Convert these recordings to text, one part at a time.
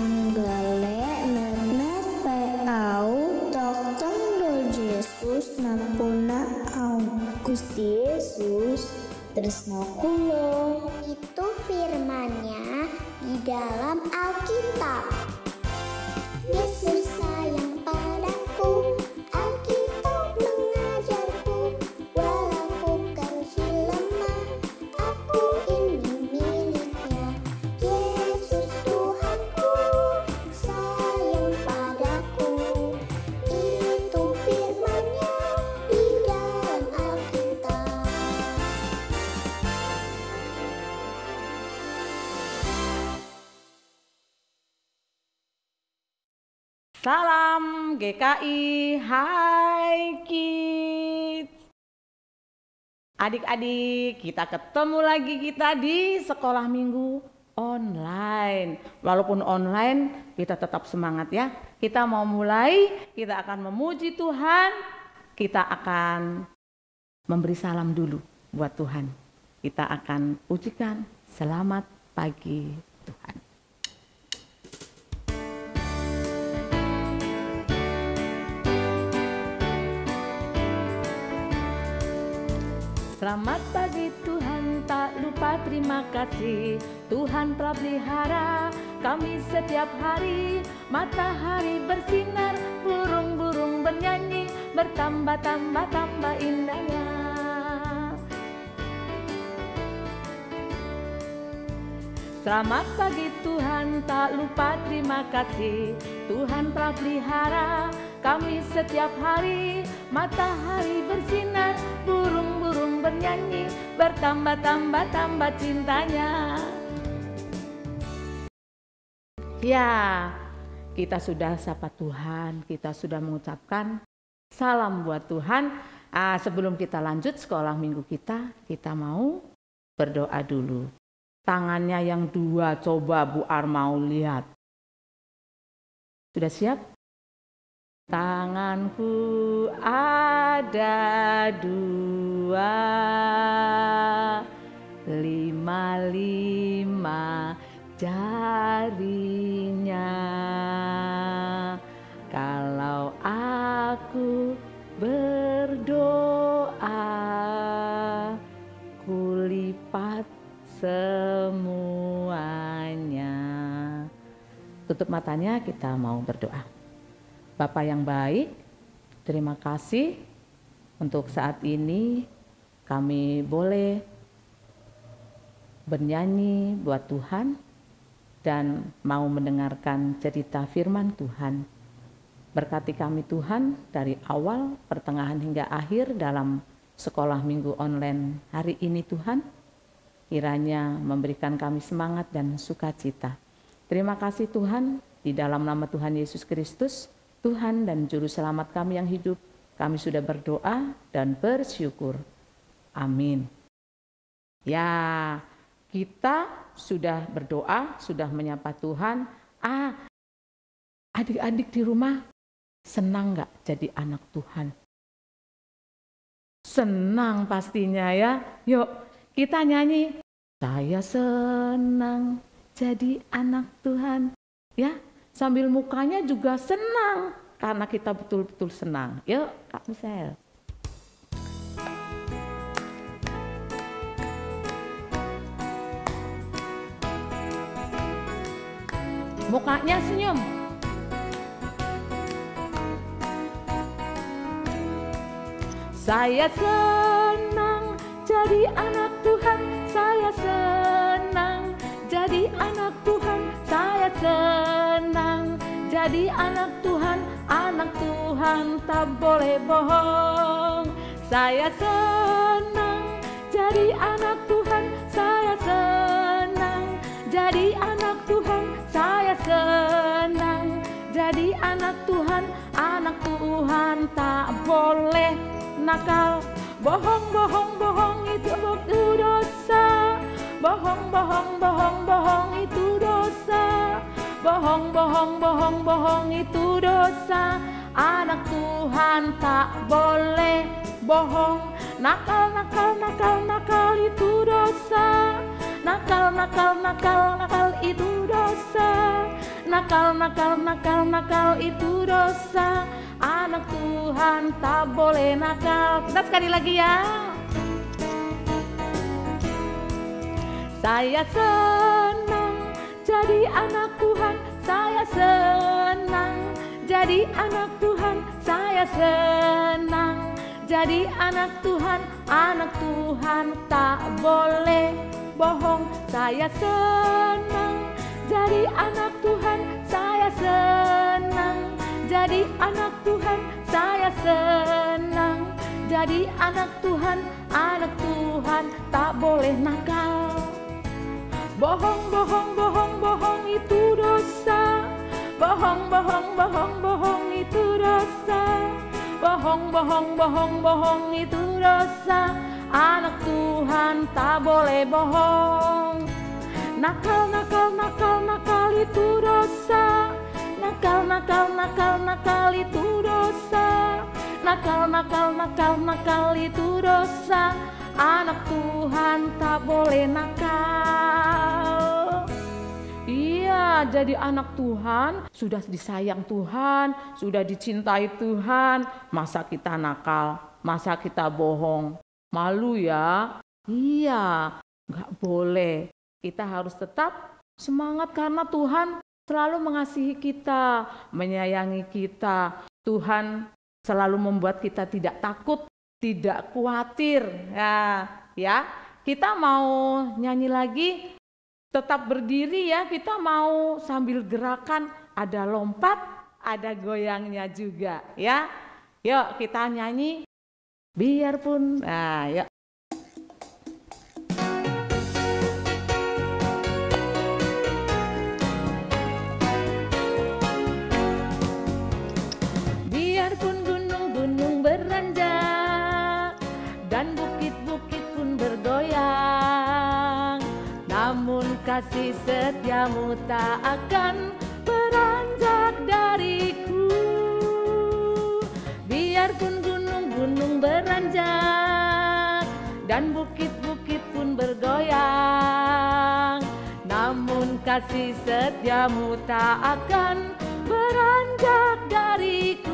Anggale nenet peau dokter Yesus nampuna au. Gusti Yesus tresno kula. Itu firman-Nya di dalam Alkitab. Yesus sayang padaku, Alkitab mengajarku, walau kecil lemah, aku ini miliknya. Yesus Tuhanku, sayang padaku, itu firman-Nya di dalam Alkitab. Salam GKI, hai kids. Adik-adik, kita ketemu lagi di sekolah minggu online. Walaupun online, kita tetap semangat ya. Kita mau mulai, kita akan memuji Tuhan. Kita akan memberi salam dulu buat Tuhan. Kita akan pujikan, selamat pagi Tuhan. Selamat pagi Tuhan, tak lupa terima kasih. Tuhan telah pelihara kami setiap hari. Matahari bersinar, burung-burung bernyanyi, bertambah-tambah indahnya. Selamat pagi Tuhan, tak lupa terima kasih. Tuhan telah pelihara kami setiap hari. Matahari bersinar, burung-burung bernyanyi, bertambah-tambah cintanya. Ya, kita sudah sapa Tuhan, kita sudah mengucapkan salam buat Tuhan. Sebelum kita lanjut sekolah minggu kita mau berdoa dulu. Tangannya yang dua, coba Bu Ar mau lihat. Sudah siap? Tanganku ada dua, 5 jarinya. Kalau aku berdoa, kulipat semuanya. Tutup matanya, kita mau berdoa. Bapa yang baik, terima kasih untuk saat ini kami boleh bernyanyi buat Tuhan dan mau mendengarkan cerita firman Tuhan. Berkati kami Tuhan dari awal, pertengahan hingga akhir dalam sekolah minggu online hari ini Tuhan. Kiranya memberikan kami semangat dan sukacita. Terima kasih Tuhan, di dalam nama Tuhan Yesus Kristus, Tuhan dan Juru Selamat kami yang hidup, kami sudah berdoa dan bersyukur. Amin. Ya, kita sudah berdoa, sudah menyapa Tuhan. Adik-adik di rumah, senang gak jadi anak Tuhan? Senang pastinya ya. Yuk, kita nyanyi. Saya senang jadi anak Tuhan. Ya, sambil mukanya juga senang. Karena kita betul-betul senang. Yuk, Kak Michelle. Mukanya senyum. Saya senang jadi anak Tuhan. Saya senang jadi anak Tuhan. Saya senang jadi anak Tuhan. Anak Tuhan tak boleh bohong. Saya senang jadi anak Tuhan. Saya senang jadi anak Tuhan. Saya senang jadi anak Tuhan. Anak Tuhan tak boleh nakal. Bohong, bohong, bohong itu dosa. Bohong, bohong, bohong, bohong itu dosa. Bohong, bohong, bohong, bohong itu dosa. Anak Tuhan tak boleh bohong. Nakal, nakal, nakal, nakal itu dosa. Nakal, nakal, nakal, nakal itu dosa. Nakal, nakal, nakal, nakal itu dosa. Anak Tuhan tak boleh nakal. Kita sekali lagi ya. Saya senang jadi anak Tuhan. Saya senang jadi anak Tuhan. Saya senang jadi anak Tuhan. Anak Tuhan tak boleh bohong. Saya senang jadi anak Tuhan. Saya senang jadi anak Tuhan. Saya senang jadi anak Tuhan. Anak Tuhan tak boleh nakal. Bohong, bohong, bohong, bohong itu dosa. Bohong, bohong, bohong, bohong itu dosa. Bohong, bohong, bohong, bohong itu dosa. Anak Tuhan tak boleh bohong. Nakal, nakal, nakal, nakal itu dosa. Nakal, nakal, nakal, nakal itu dosa. Nakal, nakal, nakal, nakal itu dosa. Anak Tuhan tak boleh nakal. Iya, jadi anak Tuhan sudah disayang Tuhan, sudah dicintai Tuhan. Masa kita nakal, masa kita bohong? Malu ya? Iya, gak boleh. Kita harus tetap semangat karena Tuhan selalu mengasihi kita, menyayangi kita. Tuhan selalu membuat kita tidak takut, tidak khawatir. Ya, kita mau nyanyi lagi, tetap berdiri ya. Kita mau sambil gerakan, ada lompat, ada goyangnya juga ya. Yuk kita nyanyi. Biarpun, yuk. Biarpun gunung-gunung beranjak dan bukit-bukit pun bergoyang, namun kasih setiamu tak akan beranjak dariku. Biarpun gunung beranjak dan bukit-bukit pun bergoyang, namun kasih setiamu tak akan beranjak dariku.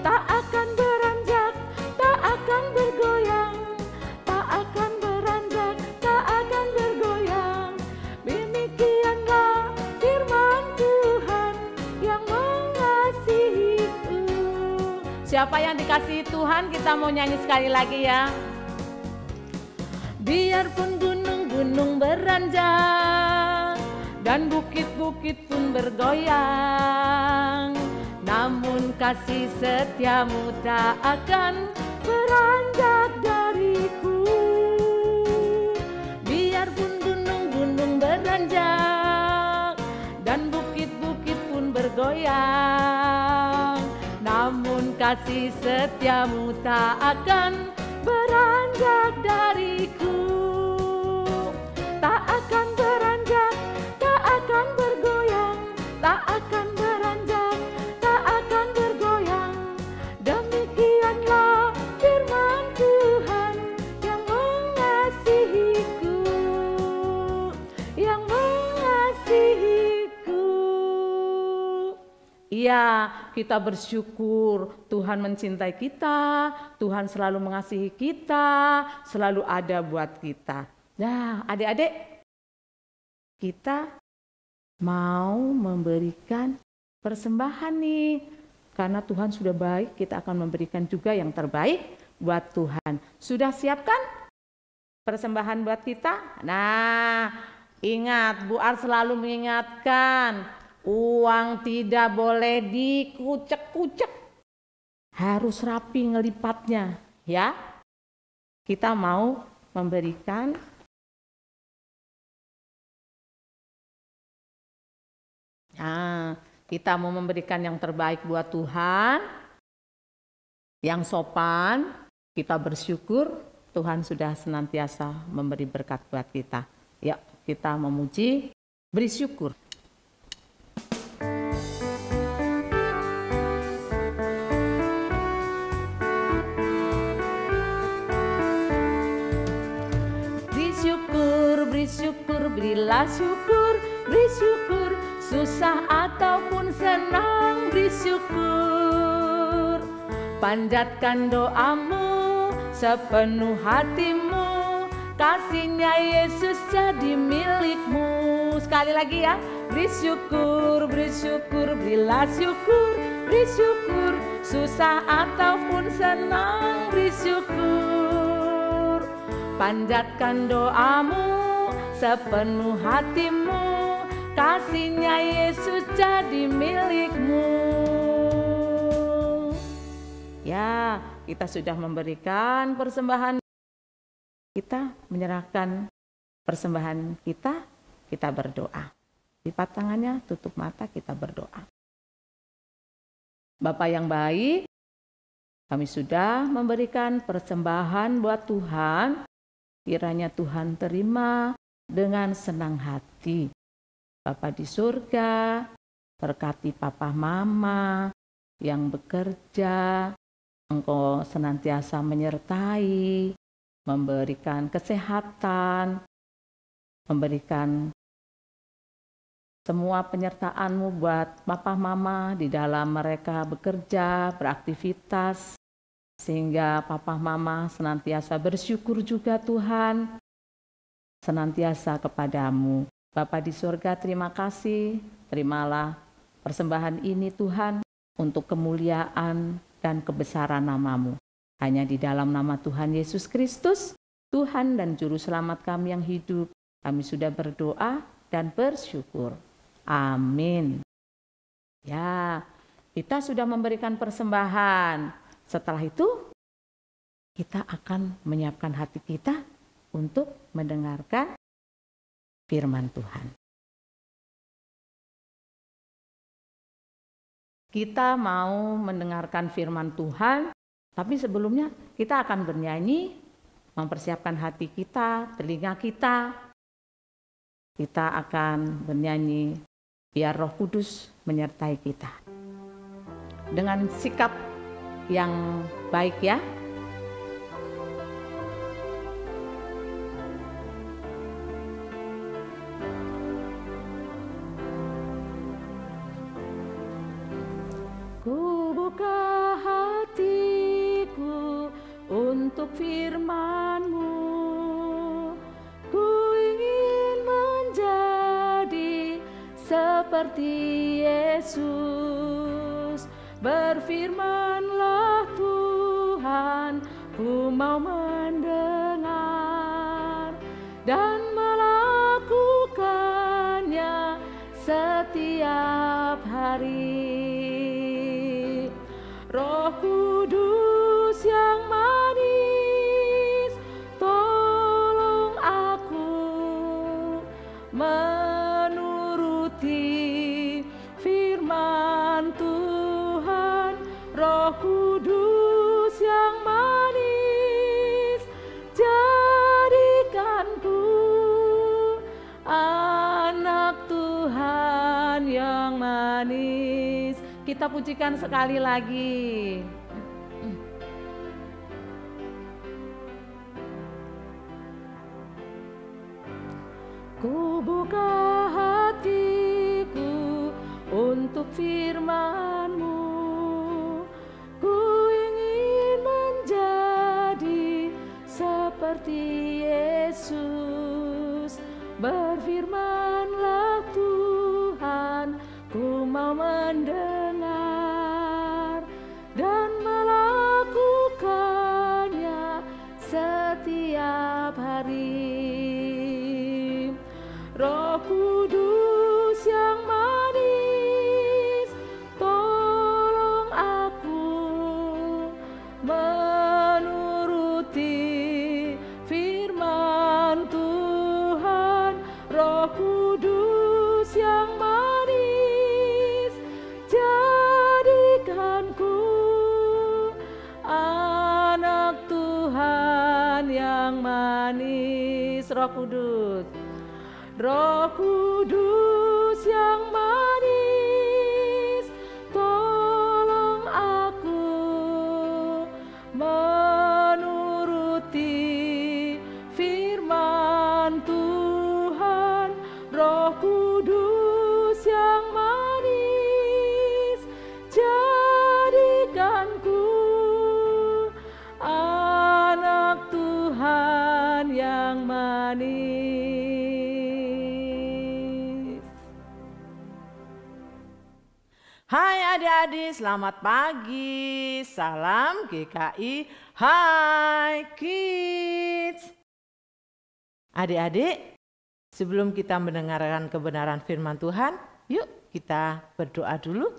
Tak akan beranjak, tak akan bergoyang, tak akan beranjak, tak akan bergoyang. Demikianlah firman Tuhan yang mengasihiku. Siapa yang dikasihi Tuhan, kita mau nyanyi sekali lagi ya. Biarpun gunung-gunung beranjak dan bukit-bukit pun bergoyang, namun kasih setiamu tak akan beranjak dariku. Biarpun gunung-gunung beranjak dan bukit-bukit pun bergoyang, namun kasih setiamu tak akan beranjak dariku. Tak akan beranjak, tak akan bergoyang, tak akan beranjak, tak akan bergoyang. Demikianlah firman Tuhan yang mengasihiku, yang mengasihiku. Iya, kita bersyukur Tuhan mencintai kita, Tuhan selalu mengasihi kita, selalu ada buat kita. Nah, adik-adik, kita mau memberikan persembahan nih. Karena Tuhan sudah baik, kita akan memberikan juga yang terbaik buat Tuhan. Sudah siapkan persembahan buat kita? Nah, ingat, Bu Ar selalu mengingatkan, uang tidak boleh dikucek-kucek. Harus rapi ngelipatnya, ya. Kita mau memberikan kita mau memberikan yang terbaik buat Tuhan, yang sopan. Kita bersyukur Tuhan sudah senantiasa memberi berkat buat kita. Yuk kita memuji, beri syukur. Beri syukur, berilah syukur, beri syukur. susah ataupun senang, beri syukur. Panjatkan doamu sepenuh hatimu, kasihnya Yesus jadi milikmu. Sekali lagi ya, beri syukur, berilah syukur, beri syukur. Susah ataupun senang, beri syukur. Panjatkan doamu sepenuh hatimu, kasihnya Yesus jadi milikmu. Ya, kita sudah memberikan persembahan, kita menyerahkan persembahan kita, kita berdoa. Lipat tangannya, tutup mata, kita berdoa. Bapa yang baik, kami sudah memberikan persembahan buat Tuhan. Kiranya Tuhan terima dengan senang hati. Bapa di surga, berkati papa mama yang bekerja, Engkau senantiasa menyertai, memberikan kesehatan, memberikan semua penyertaan-Mu buat papa mama di dalam mereka bekerja, beraktivitas, sehingga papa mama senantiasa bersyukur juga Tuhan, senantiasa kepadamu. Bapa di surga, terima kasih, terimalah persembahan ini Tuhan untuk kemuliaan dan kebesaran nama-Mu. Hanya di dalam nama Tuhan Yesus Kristus, Tuhan dan Juru Selamat kami yang hidup, kami sudah berdoa dan bersyukur. Amin. Ya, kita sudah memberikan persembahan. Setelah itu, kita akan menyiapkan hati kita untuk mendengarkan firman Tuhan. Kita mau mendengarkan firman Tuhan, tapi sebelumnya kita akan bernyanyi, mempersiapkan hati kita, telinga kita. Kita akan bernyanyi, biar Roh Kudus menyertai kita. Dengan sikap yang baik ya. Ku buka hatiku untuk firman-Mu. Ku ingin menjadi seperti Yesus. Berfirmanlah Tuhan, ku mau mendengar dan melakukannya setiap hari. Roh Kudus yang manis, tolong aku menuruti firman Tuhan. Roh Kudus yang manis, jadikanku anak Tuhan yang manis. Kita pujikan sekali lagi. Ku buka hatiku untuk firman-Mu. Ku ingin menjadi seperti Yesus. Berfirmanlah Tuhan, ku mau mendengar dan melakukannya setiap hari. Roh Kudus yang manis, tolong aku menuruti firman Tuhan. Roh Kudus yang manis, jadikanku anak Tuhan yang manis. Roh Kudus, Roh Kudus yang manis, tolong aku menuruti firman Tuhan. Roh Kudus yang manis, Hai adik-adik, selamat pagi. Salam GKI. Hai Kids. Adik-adik, sebelum kita mendengarkan kebenaran firman Tuhan, yuk kita berdoa dulu.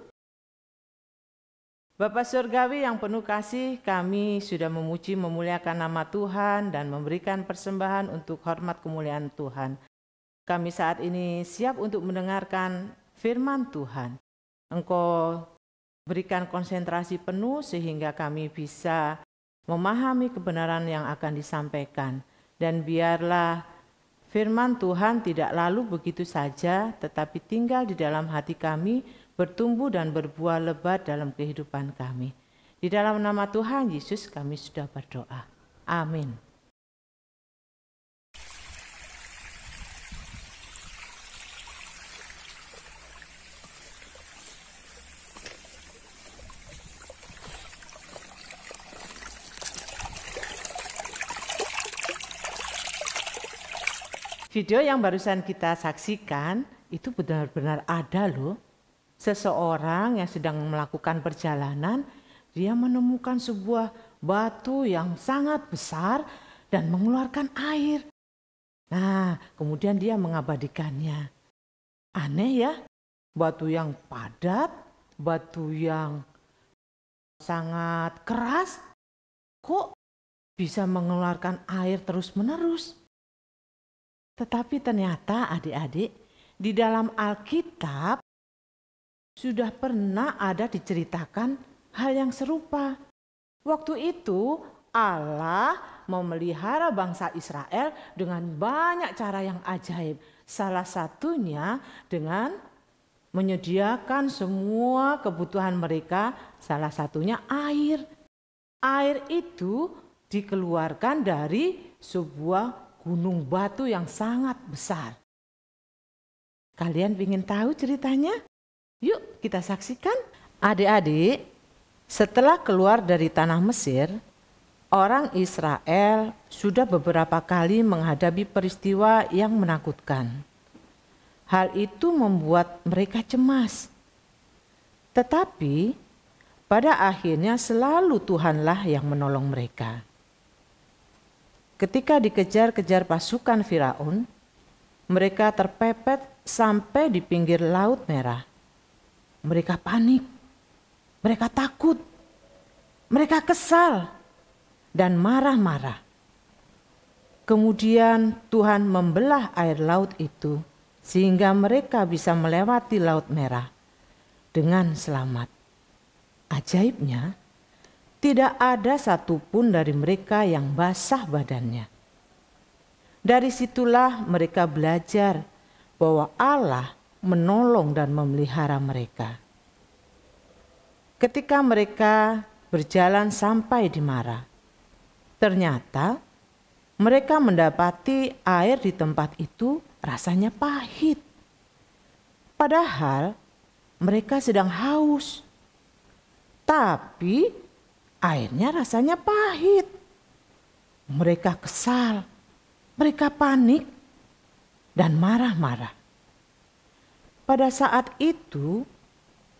Bapa Surgawi yang penuh kasih, kami sudah memuji memuliakan nama Tuhan dan memberikan persembahan untuk hormat kemuliaan Tuhan. Kami saat ini siap untuk mendengarkan firman Tuhan. Engkau berikan konsentrasi penuh sehingga kami bisa memahami kebenaran yang akan disampaikan. Dan biarlah firman Tuhan tidak lalu begitu saja, tetapi tinggal di dalam hati kami, bertumbuh dan berbuah lebat dalam kehidupan kami. Di dalam nama Tuhan Yesus kami sudah berdoa. Amin. Video yang barusan kita saksikan itu benar-benar ada loh. Seseorang yang sedang melakukan perjalanan, dia menemukan sebuah batu yang sangat besar dan mengeluarkan air. Nah, kemudian dia mengabadikannya. Aneh ya, batu yang padat, batu yang sangat keras, kok bisa mengeluarkan air terus-menerus? Tetapi ternyata adik-adik, di dalam Alkitab sudah pernah ada diceritakan hal yang serupa. Waktu itu Allah memelihara bangsa Israel dengan banyak cara yang ajaib. Salah satunya dengan menyediakan semua kebutuhan mereka, salah satunya air. Air itu dikeluarkan dari sebuah gunung batu yang sangat besar. Kalian ingin tahu ceritanya? Yuk kita saksikan. Adik-adik, setelah keluar dari tanah Mesir, orang Israel sudah beberapa kali menghadapi peristiwa yang menakutkan. Hal itu membuat mereka cemas. Tetapi pada akhirnya selalu Tuhanlah yang menolong mereka. Ketika dikejar-kejar pasukan Firaun, mereka terpepet sampai di pinggir Laut Merah. Mereka panik, mereka takut, mereka kesal, dan marah-marah. Kemudian Tuhan membelah air laut itu sehingga mereka bisa melewati Laut Merah dengan selamat. Ajaibnya, tidak ada satupun dari mereka yang basah badannya. Dari situlah mereka belajar bahwa Allah menolong dan memelihara mereka. Ketika mereka berjalan sampai di Mara, ternyata mereka mendapati air di tempat itu rasanya pahit. Padahal mereka sedang haus. Tapi airnya rasanya pahit. Mereka kesal, mereka panik, dan marah-marah. Pada saat itu,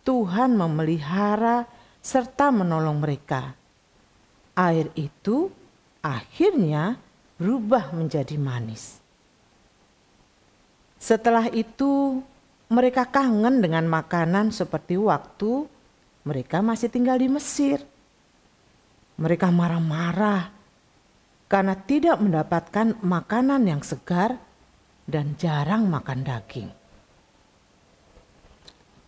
Tuhan memelihara serta menolong mereka. Air itu akhirnya berubah menjadi manis. Setelah itu, mereka kangen dengan makanan seperti waktu mereka masih tinggal di Mesir. Mereka marah-marah karena tidak mendapatkan makanan yang segar dan jarang makan daging.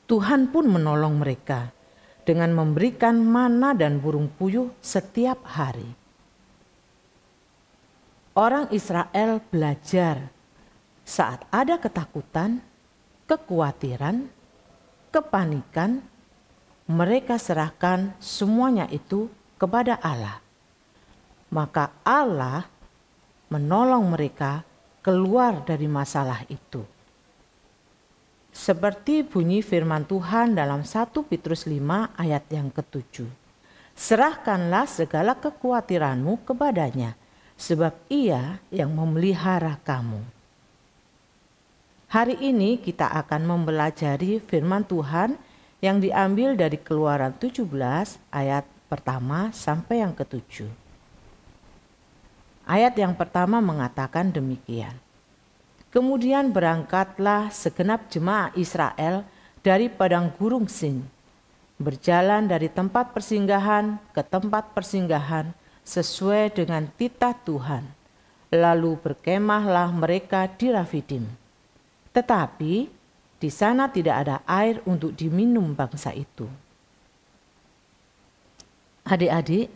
Tuhan pun menolong mereka dengan memberikan mana dan burung puyuh setiap hari. Orang Israel belajar saat ada ketakutan, kekhawatiran, kepanikan, mereka serahkan semuanya itu kepada Allah. Maka Allah menolong mereka keluar dari masalah itu. Seperti bunyi firman Tuhan dalam 1 Petrus 5 ayat yang ke-7. Serahkanlah segala kekhawatiranmu kepadanya, sebab Ia yang memelihara kamu. Hari ini kita akan mempelajari firman Tuhan yang diambil dari Keluaran 17 ayat pertama sampai yang ke-7. Ayat yang pertama mengatakan demikian. Kemudian berangkatlah segenap jemaah Israel dari padang gurun Sin, berjalan dari tempat persinggahan ke tempat persinggahan sesuai dengan titah Tuhan. Lalu berkemahlah mereka di Rafidim. Tetapi di sana tidak ada air untuk diminum bangsa itu. Adik-adik,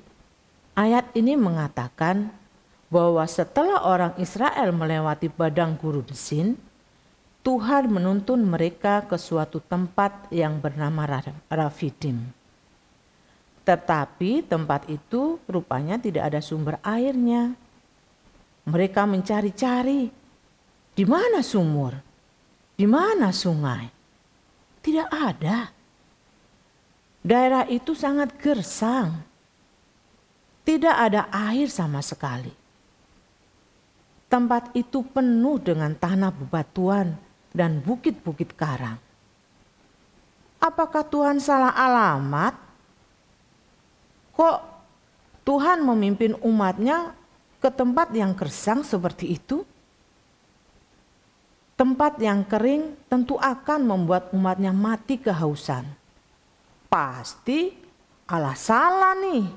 ayat ini mengatakan bahwa setelah orang Israel melewati padang gurun Sin, Tuhan menuntun mereka ke suatu tempat yang bernama Rafidim. Tetapi tempat itu rupanya tidak ada sumber airnya. Mereka mencari-cari, di mana sumur? Di mana sungai? Tidak ada. Daerah itu sangat gersang. Tidak ada air sama sekali. Tempat itu penuh dengan tanah bebatuan dan bukit-bukit karang. Apakah Tuhan salah alamat? Kok Tuhan memimpin umatnya ke tempat yang gersang seperti itu? Tempat yang kering tentu akan membuat umatnya mati kehausan. Pasti Allah salah nih.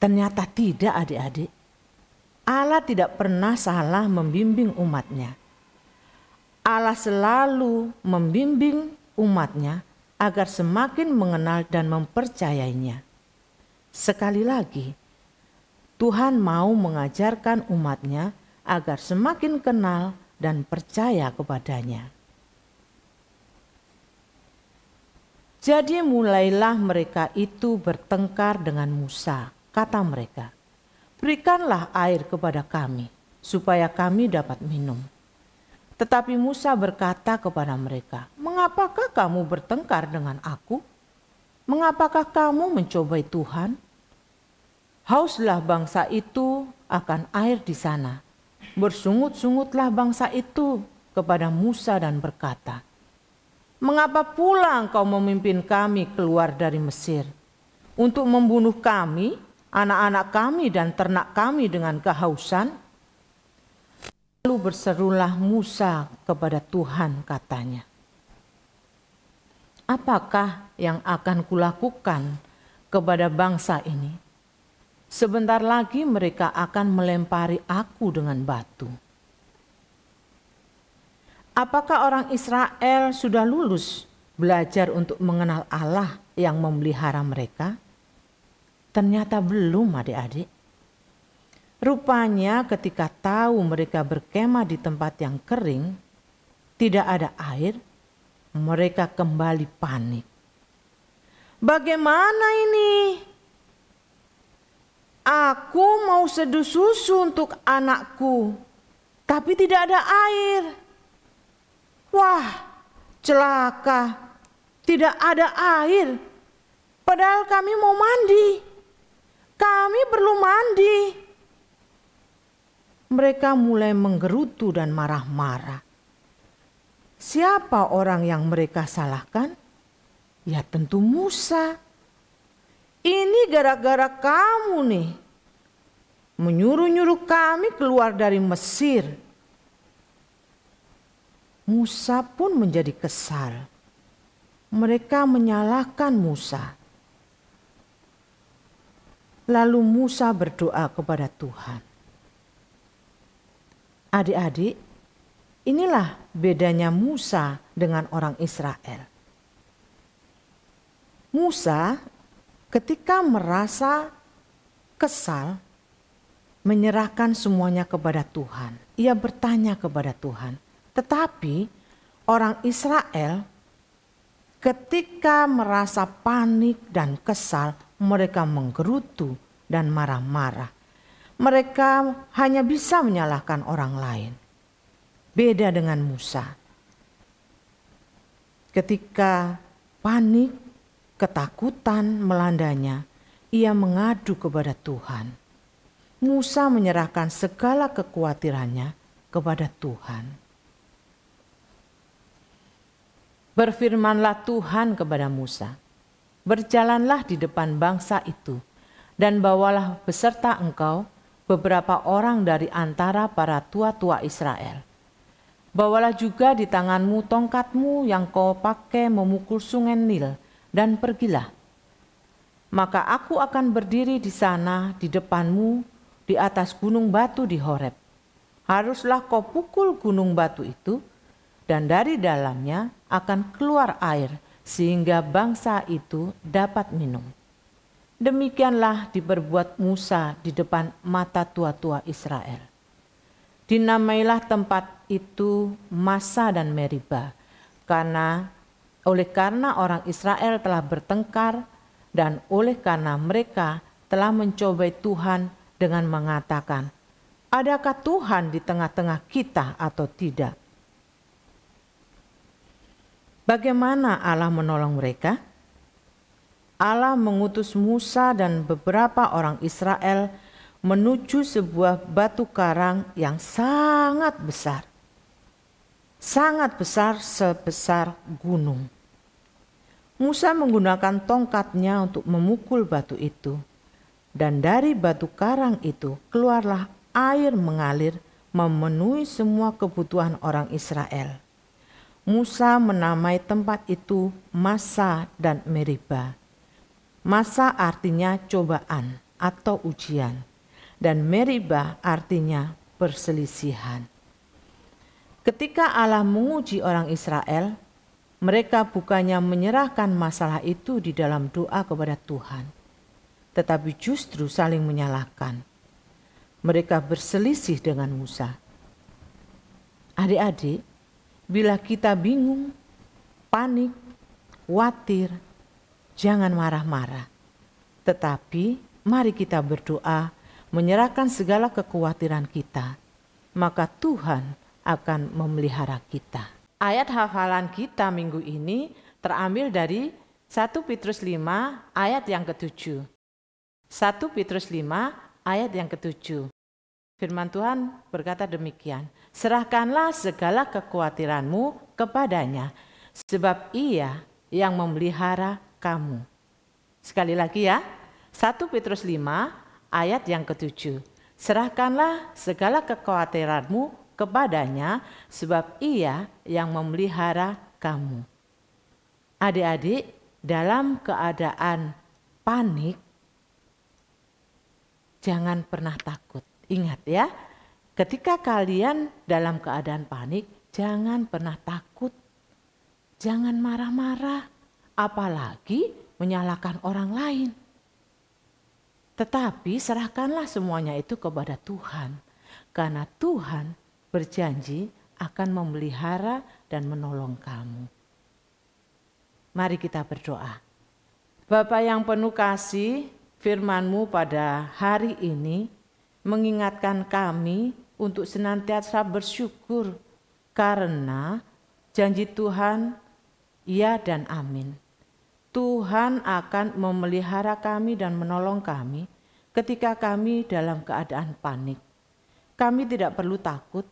Ternyata tidak, adik-adik. Allah tidak pernah salah membimbing umatnya. Allah selalu membimbing umatnya agar semakin mengenal dan mempercayainya. Sekali lagi, Tuhan mau mengajarkan umatnya agar semakin kenal dan percaya kepadanya. Jadi mulailah mereka itu bertengkar dengan Musa. Kata mereka, "Berikanlah air kepada kami, supaya kami dapat minum." Tetapi Musa berkata kepada mereka, "Mengapakah kamu bertengkar dengan aku? Mengapakah kamu mencobai Tuhan? Hauslah bangsa itu akan air di sana." Bersungut-sungutlah bangsa itu kepada Musa dan berkata, "Mengapa pula engkau memimpin kami keluar dari Mesir untuk membunuh kami, anak-anak kami dan ternak kami dengan kehausan?" Lalu berserulah Musa kepada Tuhan, katanya, "Apakah yang akan kulakukan kepada bangsa ini? Sebentar lagi mereka akan melempari aku dengan batu." Apakah orang Israel sudah lulus belajar untuk mengenal Allah yang memelihara mereka? Ternyata belum, adik-adik. Rupanya ketika tahu mereka berkemah di tempat yang kering, tidak ada air, mereka kembali panik. "Bagaimana ini? Aku mau seduh susu untuk anakku, tapi tidak ada air. Wah, celaka, tidak ada air. Padahal kami mau mandi. Kami perlu mandi." Mereka mulai menggerutu dan marah-marah. Siapa orang yang mereka salahkan? Ya tentu Musa. "Ini gara-gara kamu nih, menyuruh-nyuruh kami keluar dari Mesir." Musa pun menjadi kesal. Mereka menyalahkan Musa. Lalu Musa berdoa kepada Tuhan. Adik-adik, inilah bedanya Musa dengan orang Israel. Musa ketika merasa kesal, menyerahkan semuanya kepada Tuhan. Ia bertanya kepada Tuhan. Tetapi orang Israel ketika merasa panik dan kesal, mereka menggerutu dan marah-marah. Mereka hanya bisa menyalahkan orang lain. Beda dengan Musa. Ketika panik, ketakutan melandanya, ia mengadu kepada Tuhan. Musa menyerahkan segala kekhawatirannya kepada Tuhan. Berfirmanlah Tuhan kepada Musa, "Berjalanlah di depan bangsa itu, dan bawalah beserta engkau beberapa orang dari antara para tua-tua Israel. Bawalah juga di tanganmu tongkatmu yang kau pakai memukul sungai Nil, dan pergilah. Maka aku akan berdiri di sana di depanmu di atas gunung batu di Horeb. Haruslah kau pukul gunung batu itu, dan dari dalamnya akan keluar air sehingga bangsa itu dapat minum." Demikianlah diperbuat Musa di depan mata tua-tua Israel. Dinamailah tempat itu Massa dan Meriba, karena orang Israel telah bertengkar dan oleh karena mereka telah mencobai Tuhan dengan mengatakan, "Adakah Tuhan di tengah-tengah kita atau tidak?" Bagaimana Allah menolong mereka? Allah mengutus Musa dan beberapa orang Israel menuju sebuah batu karang yang sangat besar sebesar gunung. Musa menggunakan tongkatnya untuk memukul batu itu, dan dari batu karang itu keluarlah air mengalir memenuhi semua kebutuhan orang Israel. Musa menamai tempat itu Massa dan Meriba. Massa artinya cobaan atau ujian, dan Meriba artinya perselisihan. Ketika Allah menguji orang Israel, mereka bukannya menyerahkan masalah itu di dalam doa kepada Tuhan, tetapi justru saling menyalahkan. Mereka berselisih dengan Musa. Adik-adik, bila kita bingung, panik, khawatir, jangan marah-marah. Tetapi mari kita berdoa, menyerahkan segala kekhawatiran kita, maka Tuhan akan memelihara kita. Ayat hafalan kita minggu ini terambil dari 1 Petrus 5 ayat yang ke-7. 1 Petrus 5 ayat yang ke-7. Firman Tuhan berkata demikian, "Serahkanlah segala kekhawatiranmu kepadanya, sebab Ia yang memelihara kamu." Sekali lagi ya, 1 Petrus 5 ayat yang ke-7. "Serahkanlah segala kekhawatiranmu kepadanya, sebab Ia yang memelihara kamu." Adik-adik, dalam keadaan panik, jangan pernah takut. Ingat ya, ketika kalian dalam keadaan panik, jangan pernah takut, jangan marah-marah, apalagi menyalahkan orang lain. Tetapi serahkanlah semuanya itu kepada Tuhan, karena Tuhan berjanji akan memelihara dan menolong kamu. Mari kita berdoa. Bapa yang penuh kasih, firman-Mu pada hari ini mengingatkan kami untuk senantiasa bersyukur karena janji Tuhan ya dan amin. Tuhan akan memelihara kami dan menolong kami ketika kami dalam keadaan panik. Kami tidak perlu takut,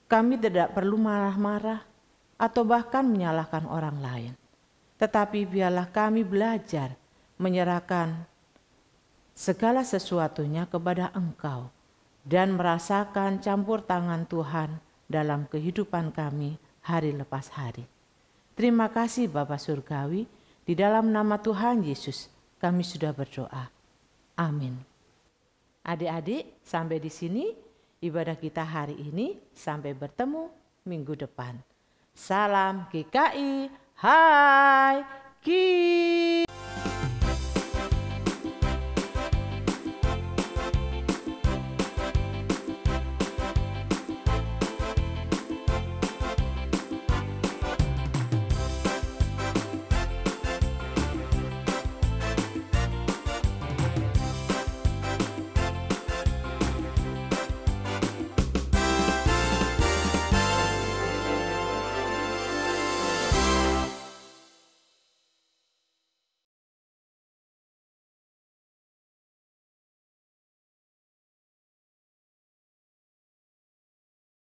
kami tidak perlu marah-marah atau bahkan menyalahkan orang lain. Tetapi biarlah kami belajar menyerahkan segala sesuatunya kepada Engkau dan merasakan campur tangan Tuhan dalam kehidupan kami hari lepas hari. Terima kasih Bapa Surgawi, di dalam nama Tuhan Yesus kami sudah berdoa. Amin. Adik-adik, sampai di sini ibadah kita hari ini, sampai bertemu minggu depan. Salam GKI, hai,